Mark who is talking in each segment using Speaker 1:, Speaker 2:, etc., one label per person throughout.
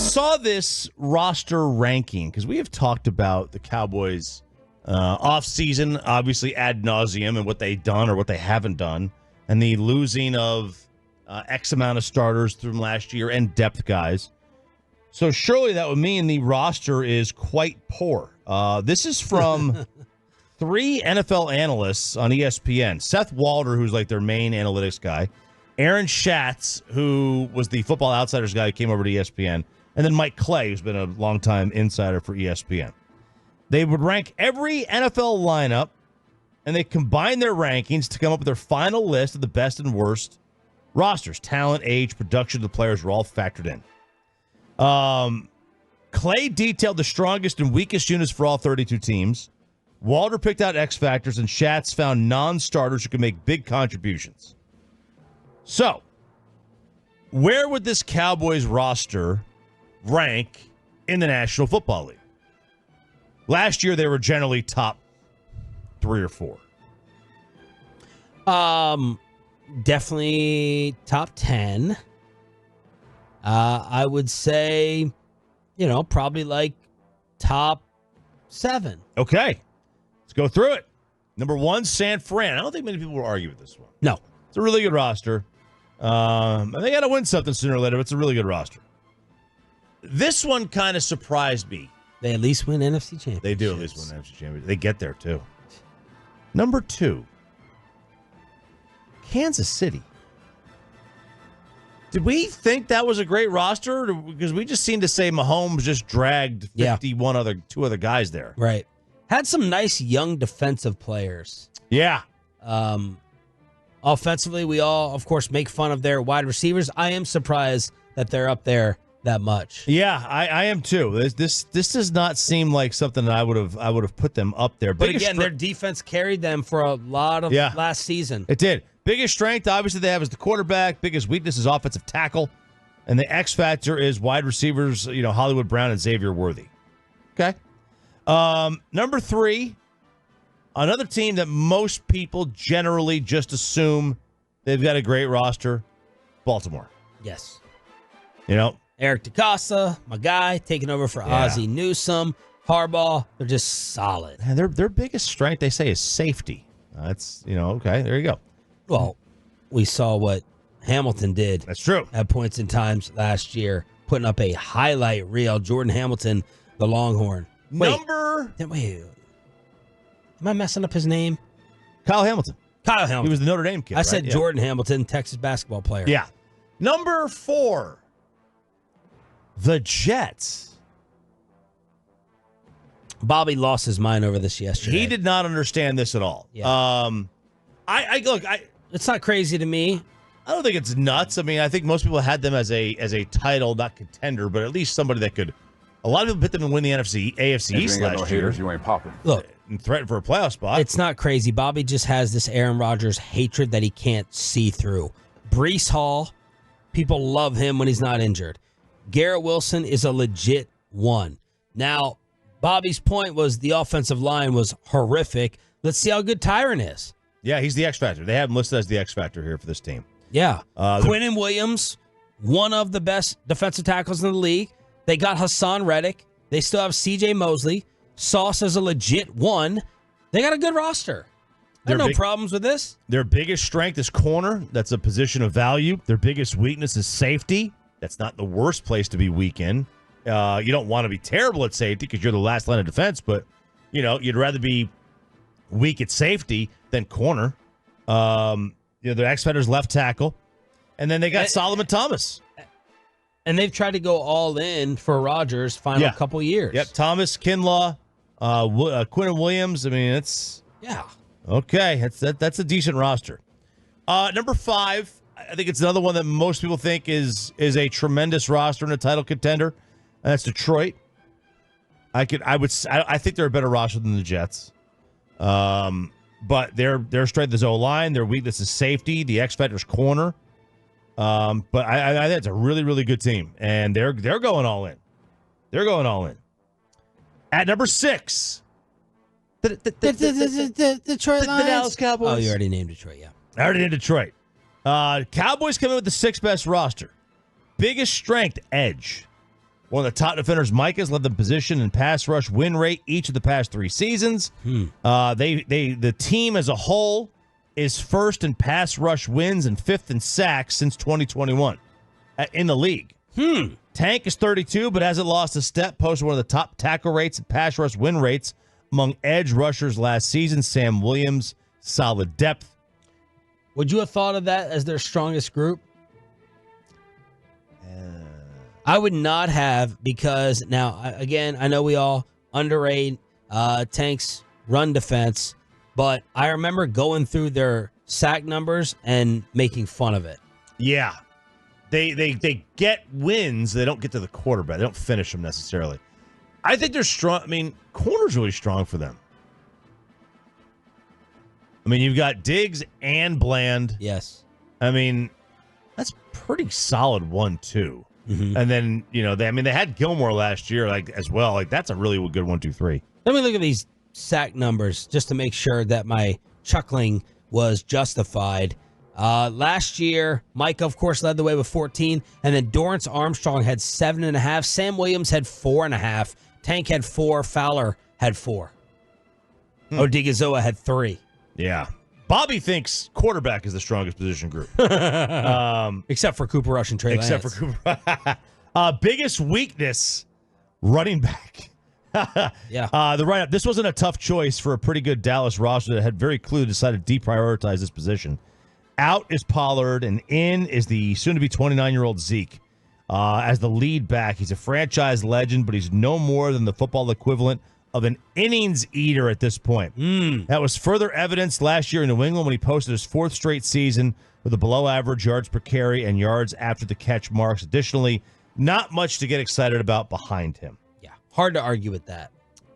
Speaker 1: saw this roster ranking because we have talked about the Cowboys off-season, obviously ad nauseum, and what they've done or what they haven't done, and the losing of X amount of starters from last year and depth guys. So surely that would mean the roster is quite poor. This is from 3 NFL analysts on ESPN. Seth Walder, who's like their main analytics guy. Aaron Schatz, who was the Football Outsiders guy who came over to ESPN. And then Mike Clay, who's been a longtime insider for ESPN. They would rank every NFL lineup, and they combine their rankings to come up with their final list of the best and worst rosters. Talent, age, production of the players were all factored in. Clay detailed the strongest and weakest units for all 32 teams. Walter picked out X factors, and Schatz found non-starters who could make big contributions. So, where would this Cowboys roster rank in the National Football League? Last year, they were generally top 3 or 4.
Speaker 2: Definitely top 10. I would say, probably like top 7.
Speaker 1: Okay. Let's go through it. Number 1, San Fran. I don't think many people will argue with this one.
Speaker 2: No.
Speaker 1: It's a really good roster. They got to win something sooner or later, but it's a really good roster. This one kind of surprised me.
Speaker 2: They at least win NFC championships.
Speaker 1: They do at least win NFC championships. They get there, too. Number 2, Kansas City. Did we think that was a great roster? Because we just seemed to say Mahomes just dragged 2 other guys there.
Speaker 2: Right. Had some nice young defensive players.
Speaker 1: Yeah.
Speaker 2: Offensively, we all, of course, make fun of their wide receivers. I am surprised that they're up there that much.
Speaker 1: Yeah, I am too. This does not seem like something that I would have put them up there.
Speaker 2: But again, their defense carried them for a lot of last season.
Speaker 1: It did. Biggest strength, obviously, they have is the quarterback. Biggest weakness is offensive tackle. And the X factor is wide receivers, Hollywood Brown and Xavier Worthy. Okay. Number 3, another team that most people generally just assume they've got a great roster, Baltimore.
Speaker 2: Yes.
Speaker 1: Eric
Speaker 2: DeCosta, my guy, taking over for Ozzie Newsome. Harbaugh, they're just solid.
Speaker 1: And their biggest strength, they say, is safety. That's, okay, there you go.
Speaker 2: Well, we saw what Hamilton did.
Speaker 1: That's true.
Speaker 2: At points in times last year, putting up a highlight reel. Jordan Hamilton, the Longhorn. Wait, am I messing up his name?
Speaker 1: Kyle Hamilton.
Speaker 2: He
Speaker 1: was the Notre Dame kid.
Speaker 2: I said Jordan Hamilton, Texas basketball player.
Speaker 1: Yeah. Number 4, the Jets.
Speaker 2: Bobby lost his mind over this yesterday.
Speaker 1: He did not understand this at all.
Speaker 2: Yeah.
Speaker 1: Look,
Speaker 2: it's not crazy to me.
Speaker 1: I don't think it's nuts. I mean, I think most people had them as a title, not contender, but at least somebody that could. A lot of people put them to win the AFC East last year.
Speaker 3: You ain't popping.
Speaker 2: Look,
Speaker 1: and threaten for a playoff spot.
Speaker 2: It's not crazy. Bobby just has this Aaron Rodgers hatred that he can't see through. Breece Hall, people love him when he's not injured. Garrett Wilson is a legit one. Now, Bobby's point was the offensive line was horrific. Let's see how good Tyron is.
Speaker 1: Yeah, he's the X Factor. They have him listed as the X Factor here for this team.
Speaker 2: Yeah. Quinnen Williams, one of the best defensive tackles in the league. They got Hassan Reddick. They still have C.J. Mosley. Sauce is a legit one. They got a good roster. There are no problems with this.
Speaker 1: Their biggest strength is corner. That's a position of value. Their biggest weakness is safety. That's not the worst place to be weak in. You don't want to be terrible at safety because you're the last line of defense, but you'd rather be weak at safety than corner. The X Factor's left tackle, and then they got Solomon Thomas.
Speaker 2: And they've tried to go all in for Rodgers' final couple years.
Speaker 1: Yep, Thomas, Kinlaw, Quinnen Williams. I mean, it's okay. That's a decent roster. Number 5, I think it's another one that most people think is a tremendous roster and a title contender, and that's Detroit. I think they're a better roster than the Jets. But their strength is O-line, their weakness is safety, the X Factor's corner. But I think it's a really, really good team, and they're going all in. They're going all in. At number 6,
Speaker 2: the Detroit Lions.
Speaker 1: The Dallas Cowboys.
Speaker 2: Oh, you already named Detroit, yeah.
Speaker 1: I already named Detroit. Cowboys come in with the 6th best roster. Biggest strength, edge. One of the top defenders, Micah's led the position in pass rush win rate each of the past 3 seasons. The team as a whole is first in pass rush wins and fifth in sacks since 2021 in the league. Tank is 32, but hasn't lost a step, posted one of the top tackle rates and pass rush win rates among edge rushers last season. Sam Williams, solid depth.
Speaker 2: Would you have thought of that as their strongest group? I would not have, because now, again, I know we all underrate Tank's run defense, but I remember going through their sack numbers and making fun of it.
Speaker 1: Yeah. They get wins. They don't get to the quarterback. They don't finish them necessarily. I think they're strong. I mean, corner's really strong for them. I mean, you've got Diggs and Bland.
Speaker 2: Yes.
Speaker 1: I mean, that's pretty solid 1-2. Mm-hmm. And then, they had Gilmore last year as well. That's a really good 1-2-3.
Speaker 2: Let me look at these sack numbers just to make sure that my chuckling was justified. Last year, Micah, of course, led the way with 14, and then Dorrance Armstrong had 7.5. Sam Williams had 4.5. Tank had 4. Fowler had 4. Odighizuwa had 3.
Speaker 1: Yeah. Bobby thinks quarterback is the strongest position group.
Speaker 2: Except for Cooper Rush and Trey Lance.
Speaker 1: Except for Cooper. Biggest weakness, running back.
Speaker 2: Yeah.
Speaker 1: The write-up. This wasn't a tough choice for a pretty good Dallas roster that had very clearly decided to deprioritize this position. Out is Pollard, and in is the soon-to-be 29-year-old Zeke. As the lead back, he's a franchise legend, but he's no more than the football equivalent of an innings eater at this point. That was further evidenced last year in New England when he posted his 4th straight season with a below-average yards per carry and yards after the catch marks. Additionally, not much to get excited about behind him.
Speaker 2: Yeah, hard to argue with that.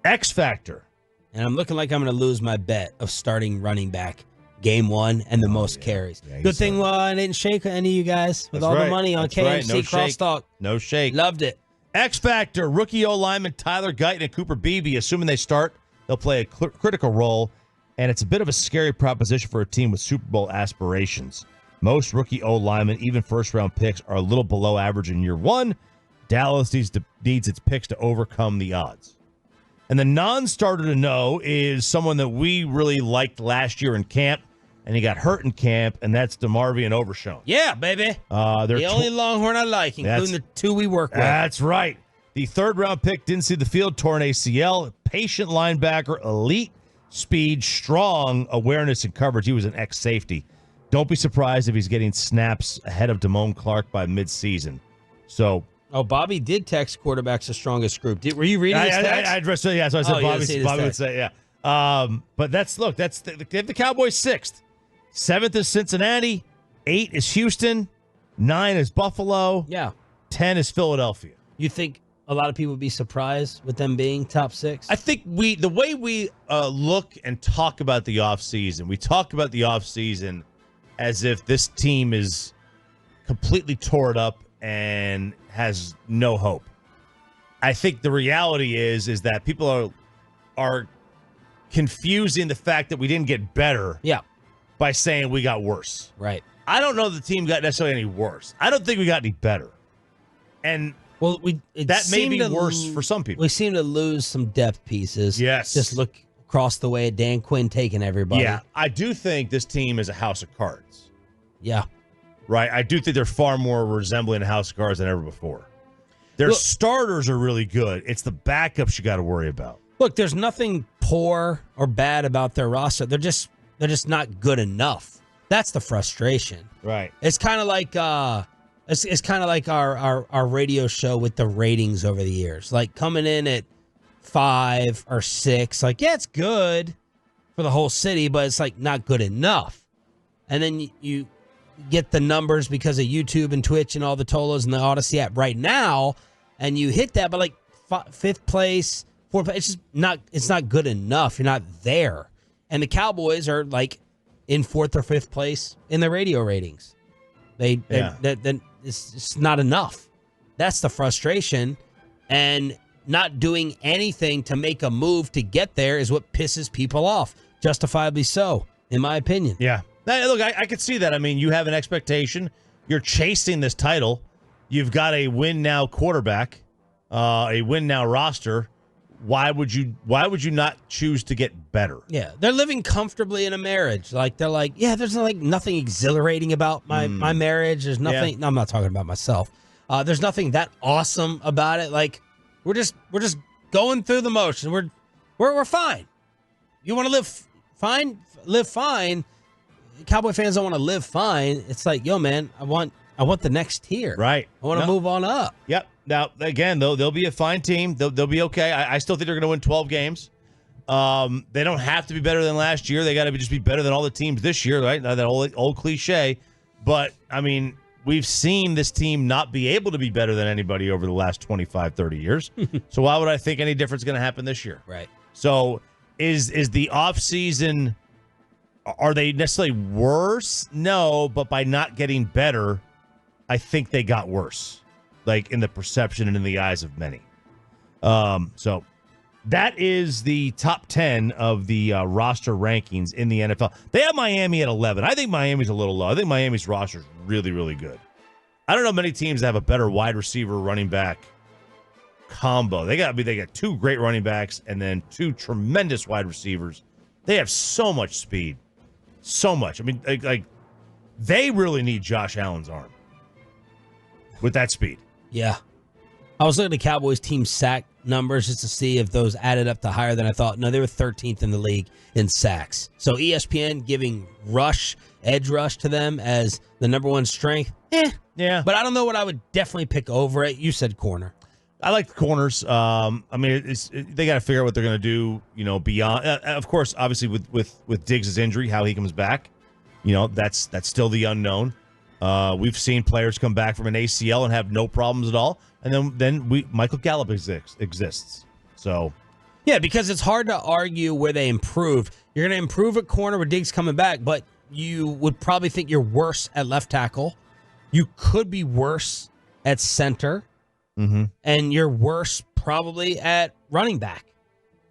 Speaker 1: X Factor.
Speaker 2: And I'm looking like I'm going to lose my bet of starting running back game 1 and the most carries. Yeah, good thing I didn't shake any of you guys with the money on KMC Crosstalk.
Speaker 1: No shake.
Speaker 2: Loved it.
Speaker 1: X Factor, rookie O-lineman Tyler Guyton and Cooper Beebe. Assuming they start, they'll play a critical role, and it's a bit of a scary proposition for a team with Super Bowl aspirations. Most rookie O-linemen, even first-round picks, are a little below average in year 1. Dallas needs its picks to overcome the odds. And the non-starter to know is someone that we really liked last year in camp, and he got hurt in camp, and that's DeMarvion Overshown.
Speaker 2: Yeah, baby. The only Longhorn I like, including the 2 we work with.
Speaker 1: That's right. The 3rd-round pick didn't see the field, torn ACL. Patient linebacker, elite speed, strong awareness and coverage. He was an ex-safety. Don't be surprised if he's getting snaps ahead of Damone Clark by midseason. So...
Speaker 2: Oh, Bobby did text quarterbacks the strongest group. Were you reading his text?
Speaker 1: So I said Bobby would say, yeah. But they have the Cowboys 6th. 7th is Cincinnati. 8 is Houston. 9 is Buffalo.
Speaker 2: Yeah.
Speaker 1: 10 is Philadelphia.
Speaker 2: You think a lot of people would be surprised with them being top 6?
Speaker 1: I think the way we look and talk about the offseason, we talk about the offseason as if this team is completely tore up and has no hope. I think the reality is that people are confusing the fact that we didn't get better by saying we got worse.
Speaker 2: Right.
Speaker 1: I don't know the team got necessarily any worse. I don't think we got any better. And that may be worse for some people.
Speaker 2: We seem to lose some depth pieces.
Speaker 1: Yes.
Speaker 2: Just look across the way at Dan Quinn taking everybody.
Speaker 1: Yeah, I do think this team is a house of cards.
Speaker 2: Yeah.
Speaker 1: Right? I do think they're far more resembling a house of cards than ever before. Their starters are really good. It's the backups you got to worry about.
Speaker 2: Look, there's nothing poor or bad about their roster. They're just not good enough. That's the frustration.
Speaker 1: Right.
Speaker 2: It's kind of like it's kind of like our radio show with the ratings over the years. Like coming in at 5 or 6, like it's good for the whole city, but it's like not good enough. And then you get the numbers because of YouTube and Twitch and all the Tolos and the Odyssey app right now, and you hit that, but like 5th place, 4th place, it's not good enough. You're not there. And the Cowboys are like in 4th or 5th place in the radio ratings. It's not enough. That's the frustration, and not doing anything to make a move to get there is what pisses people off. Justifiably so, in my opinion.
Speaker 1: Yeah. Look, I could see that. I mean, you have an expectation. You're chasing this title. You've got a win-now quarterback. a win now roster, why would you not choose to get better?
Speaker 2: Yeah, they're living comfortably in a marriage. Like they're like, yeah, there's like nothing exhilarating about my marriage. There's nothing.
Speaker 1: Yeah.
Speaker 2: No, I'm not talking about myself. There's nothing that awesome about it. Like we're just going through the motions. We're fine. You want to live fine? Live fine. Cowboy fans don't want to live fine. It's like, yo, man, I want the next tier.
Speaker 1: Right.
Speaker 2: I want to move on up.
Speaker 1: Yep. Now, again, though, they'll be a fine team. They'll be okay. I still think they're going to win 12 games. They don't have to be better than last year. They got to just be better than all the teams this year, right? That old cliche. But, I mean, we've seen this team not be able to be better than anybody over the last 25, 30 years. So why would I think any difference is going to happen this year?
Speaker 2: Right.
Speaker 1: So is the offseason, are they necessarily worse? No, but by not getting better, I think they got worse, like in the perception and in the eyes of many. So that is the top 10 of the roster rankings in the NFL. They have Miami at 11. I think Miami's a little low. I think Miami's roster is really, really good. I don't know many teams that have a better wide receiver running back combo. They got two great running backs and then two tremendous wide receivers. They have so much speed. So much. I mean, like they really need Josh Allen's arm with that speed.
Speaker 2: Yeah. I was looking at Cowboys team sack numbers just to see if those added up to higher than I thought. No, they were 13th in the league in sacks. So ESPN giving edge rush to them as the number one strength.
Speaker 1: Yeah.
Speaker 2: But I don't know what I would definitely pick over it. You said corner.
Speaker 1: I like the corners. I mean, they got to figure out what they're going to do, beyond. Of course, obviously with Diggs' injury, how he comes back, that's still the unknown. We've seen players come back from an ACL and have no problems at all, and then Michael Gallup exists. So,
Speaker 2: yeah, because it's hard to argue where they improved. You're going to improve at corner with Diggs coming back, but you would probably think you're worse at left tackle. You could be worse at center. Mm-hmm. And you're worse probably at running back.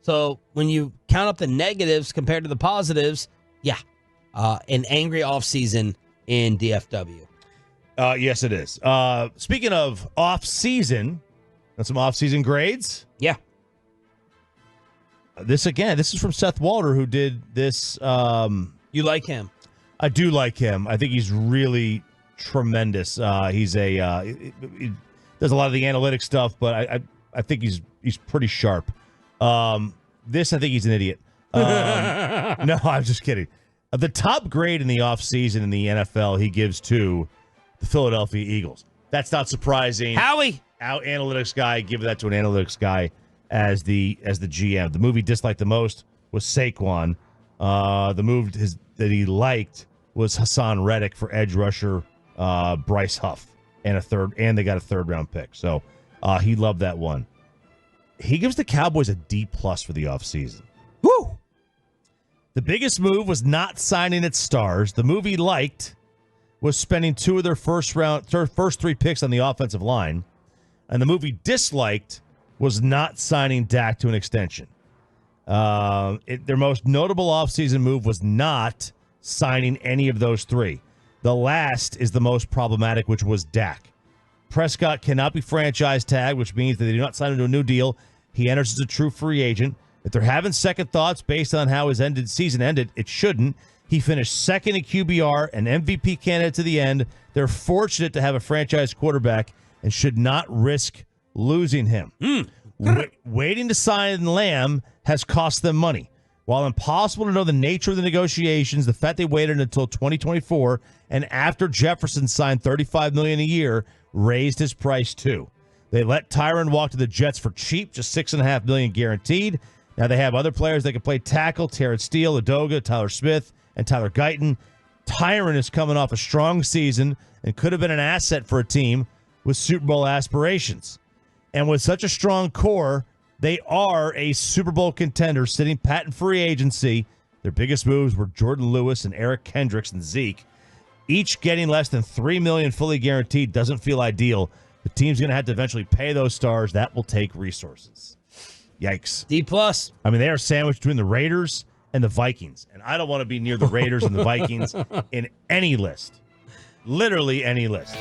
Speaker 2: So when you count up the negatives compared to the positives, an angry offseason in DFW.
Speaker 1: Yes, it is. Speaking of offseason, got some offseason grades?
Speaker 2: Yeah.
Speaker 1: This is from Seth Walter, who did this.
Speaker 2: You like him?
Speaker 1: I do like him. I think he's really tremendous. He does a lot of the analytic stuff, but I think he's pretty sharp. I think he's an idiot. No, I'm just kidding. The top grade in the offseason in the NFL he gives to the Philadelphia Eagles. That's not surprising.
Speaker 2: Howie,
Speaker 1: our analytics guy, give that to an analytics guy as the GM. The move he disliked the most was Saquon. The move that he liked was Hassan Reddick for edge rusher Bryce Huff. And they got a third-round pick. So he loved that one. He gives the Cowboys a D+ for the offseason.
Speaker 2: Woo!
Speaker 1: The biggest move was not signing its stars. The move he liked was spending two of their first three picks on the offensive line. And the move he disliked was not signing Dak to an extension. Their most notable offseason move was not signing any of those three. The last is the most problematic, which was Dak. Prescott cannot be franchise tagged, which means that they do not sign him to a new deal. He enters as a true free agent. If they're having second thoughts based on how his season ended, it shouldn't. He finished second in QBR, an MVP candidate to the end. They're fortunate to have a franchise quarterback and should not risk losing him. Waiting to sign Lamb has cost them money. While impossible to know the nature of the negotiations, the fact they waited until 2024 and after Jefferson signed $35 million a year raised his price too. They let Tyron walk to the Jets for cheap, just $6.5 million guaranteed. Now they have other players that can play tackle: Terrence Steele, Udoga, Tyler Smith, and Tyler Guyton. Tyron is coming off a strong season and could have been an asset for a team with Super Bowl aspirations. And with such a strong core, they are a Super Bowl contender sitting pat in free agency. Their biggest moves were Jordan Lewis and Eric Kendricks and Zeke. Each getting less than $3 million fully guaranteed doesn't feel ideal. The team's going to have to eventually pay those stars. That will take resources. Yikes.
Speaker 2: D+.
Speaker 1: I mean, they are sandwiched between the Raiders and the Vikings. And I don't want to be near the Raiders and the Vikings in any list. Literally any list.